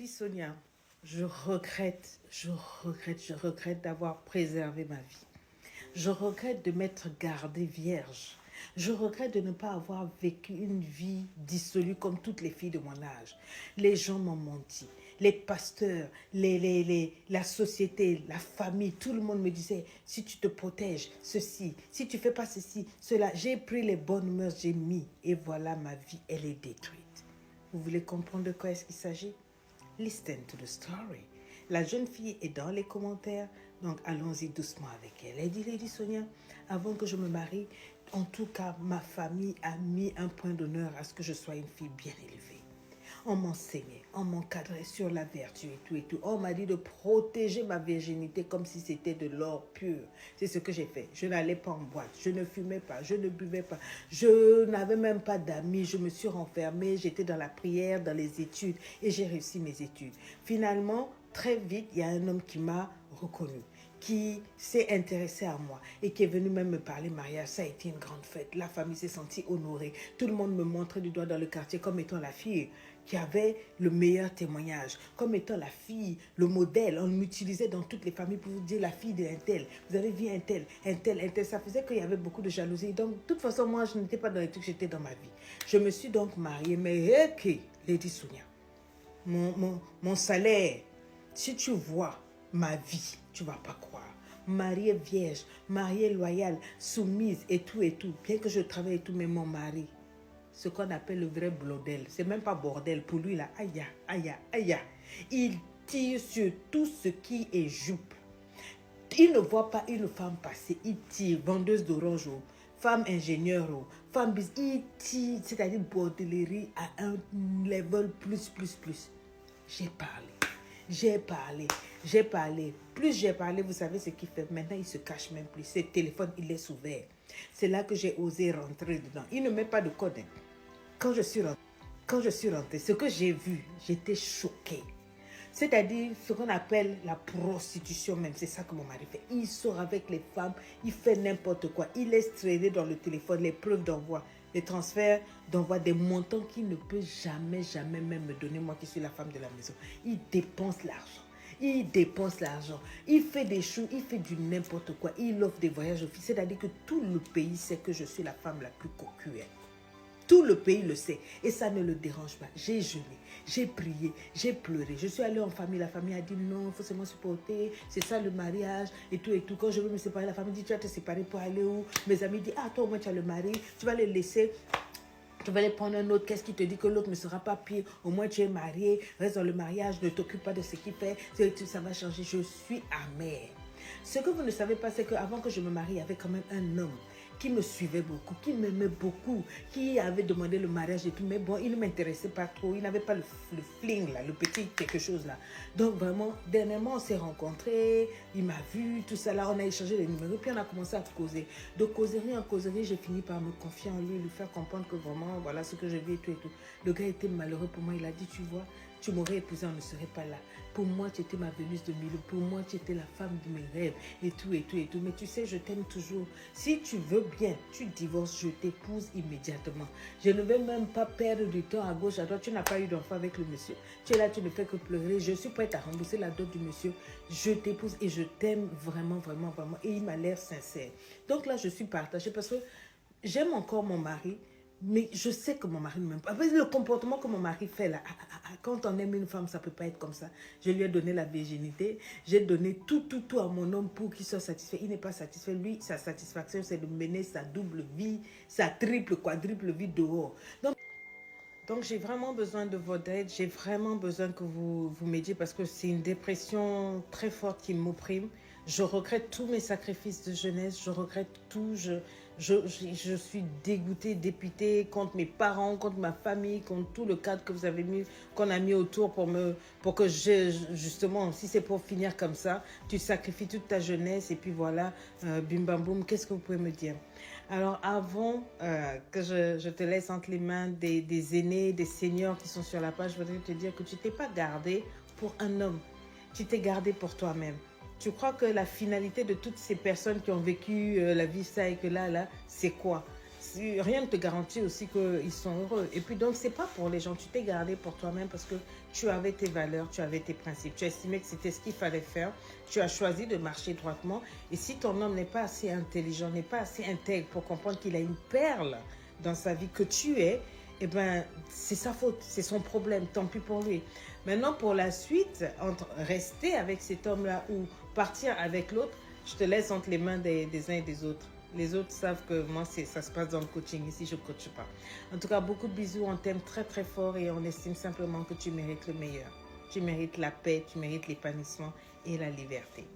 Lady Sonia, je regrette d'avoir préservé ma vie. Je regrette de m'être gardée vierge. Je regrette de ne pas avoir vécu une vie dissolue comme toutes les filles de mon âge. Les gens m'ont menti. Les pasteurs, la société, la famille, tout le monde me disait, si tu te protèges, ceci, si tu fais pas ceci, cela. J'ai pris les bonnes mœurs, j'ai mis, et voilà, ma vie, elle est détruite. Vous voulez comprendre de quoi est-ce qu'il s'agit? Listen to the story. La jeune fille est dans les commentaires, donc allons-y doucement avec elle. Elle dit, Lady Sonia, avant que je me marie, en tout cas, ma famille a mis un point d'honneur à ce que je sois une fille bien élevée. On m'enseignait, on m'encadrait sur la vertu et tout et tout. On m'a dit de protéger ma virginité comme si c'était de l'or pur. C'est ce que j'ai fait. Je n'allais pas en boîte, je ne fumais pas, je ne buvais pas. Je n'avais même pas d'amis, je me suis renfermée, j'étais dans la prière, dans les études et j'ai réussi mes études. Finalement, très vite, il y a un homme qui m'a reconnue, qui s'est intéressé à moi et qui est venu même me parler mariage. Ça a été une grande fête. La famille s'est sentie honorée. Tout le monde me montrait du doigt dans le quartier comme étant la fille qui avait le meilleur témoignage, comme étant la fille, le modèle. On m'utilisait dans toutes les familles pour vous dire la fille d'un tel. Vous avez vu un tel, un tel, un tel. Ça faisait qu'il y avait beaucoup de jalousie. Donc, de toute façon, moi, je n'étais pas dans les trucs, j'étais dans ma vie. Je me suis donc mariée, mais ok, Lady Sonia, mon salaire, si tu vois ma vie, tu ne vas pas croire. Mariée vierge, mariée loyale, soumise et tout, bien que je travaille et tout, mais mon mari, ce qu'on appelle le vrai blodel, c'est même pas bordel, pour lui là, aïe, aïe, aïe, il tire sur tout ce qui est jupe. Il ne voit pas une femme passer, il tire, vendeuse d'orange, femme ingénieure, femme business, il tire, c'est-à-dire bordellerie à un level plus. J'ai parlé. Plus j'ai parlé, vous savez ce qu'il fait. Maintenant, il se cache même plus. Ses téléphones, il laisse ouvert. C'est là que j'ai osé rentrer dedans. Il ne met pas de code. Quand je suis rentrée, ce que j'ai vu, j'étais choquée. C'est-à-dire ce qu'on appelle la prostitution même. C'est ça que mon mari fait. Il sort avec les femmes, il fait n'importe quoi. Il laisse traîner dans le téléphone les preuves d'envoi, les transferts d'envoi, des montants qu'il ne peut jamais même me donner, moi qui suis la femme de la maison. Il dépense l'argent. Il fait des choux, il fait du n'importe quoi. Il offre des voyages aux filles. C'est-à-dire que tout le pays sait que je suis la femme la plus cocuelle. Tout le pays le sait et ça ne le dérange pas. J'ai jeûné, j'ai prié, j'ai pleuré. Je suis allée en famille, la famille a dit non, il faut seulement supporter, c'est ça le mariage et tout. Quand je veux me séparer, la famille dit tu vas te séparer pour aller où? Mes amis disent ah toi au moins tu as le mari, tu vas le laisser. Tu vas aller prendre un autre, qu'est-ce qui te dit que l'autre ne sera pas pire? Au moins tu es marié, reste dans le mariage, ne t'occupe pas de ce qu'il fait, ça va changer. Je suis amère. Ce que vous ne savez pas, c'est qu'avant que je me marie, il y avait quand même un homme qui me suivait beaucoup, qui m'aimait beaucoup, qui avait demandé le mariage et tout, mais bon, il ne m'intéressait pas trop, il n'avait pas le fling là, le petit quelque chose là. Donc vraiment, dernièrement, on s'est rencontrés, il m'a vu, tout ça là, on a échangé les numéros, puis on a commencé à causer. De causerie en causerie, j'ai fini par me confier en lui faire comprendre que vraiment, voilà ce que je vis et tout. Le gars était malheureux pour moi, il a dit, tu vois, tu m'aurais épousé, on ne serait pas là. Pour moi, tu étais ma Vénus de Milo. Pour moi, tu étais la femme de mes rêves. Et tout. Mais tu sais, je t'aime toujours. Si tu veux bien, tu divorces, je t'épouse immédiatement. Je ne vais même pas perdre du temps à gauche, à droite. Tu n'as pas eu d'enfant avec le monsieur. Tu es là, tu ne fais que pleurer. Je suis prête à rembourser la dot du monsieur. Je t'épouse et je t'aime vraiment. Et il m'a l'air sincère. Donc là, je suis partagée parce que j'aime encore mon mari. Mais je sais que mon mari ne m'aime pas. Le comportement que mon mari fait là, quand on aime une femme, ça ne peut pas être comme ça. Je lui ai donné la virginité, j'ai donné tout à mon homme pour qu'il soit satisfait. Il n'est pas satisfait. Lui, sa satisfaction, c'est de mener sa double vie, sa triple, quadruple vie dehors. Donc j'ai vraiment besoin de votre aide, j'ai vraiment besoin que vous m'aidiez parce que c'est une dépression très forte qui m'opprime. Je regrette tous mes sacrifices de jeunesse, je regrette tout, je suis dégoûtée, dépitée contre mes parents, contre ma famille, contre tout le cadre que vous avez mis, qu'on a mis autour pour que justement, si c'est pour finir comme ça, tu sacrifies toute ta jeunesse et puis voilà, bim bam boum, qu'est-ce que vous pouvez me dire? Alors avant que je te laisse entre les mains des aînés, des seniors qui sont sur la page, je voudrais te dire que tu t'es pas gardé pour un homme, tu t'es gardé pour toi-même. Tu crois que la finalité de toutes ces personnes qui ont vécu la vie ça et que là, c'est quoi? rien ne te garantit aussi qu'ils sont heureux. Et puis donc, c'est pas pour les gens. Tu t'es gardé pour toi-même parce que tu avais tes valeurs, tu avais tes principes. Tu as estimé que c'était ce qu'il fallait faire. Tu as choisi de marcher droitement. Et si ton homme n'est pas assez intelligent, n'est pas assez intègre pour comprendre qu'il a une perle dans sa vie que tu es, eh ben, c'est sa faute, c'est son problème, tant pis pour lui. Maintenant, pour la suite, entre rester avec cet homme-là ou partir avec l'autre, je te laisse entre les mains des uns et des autres. Les autres savent que moi, ça se passe dans le coaching. Ici, je ne coache pas. En tout cas, beaucoup de bisous. On t'aime très, très fort et on estime simplement que tu mérites le meilleur. Tu mérites la paix, tu mérites l'épanouissement et la liberté.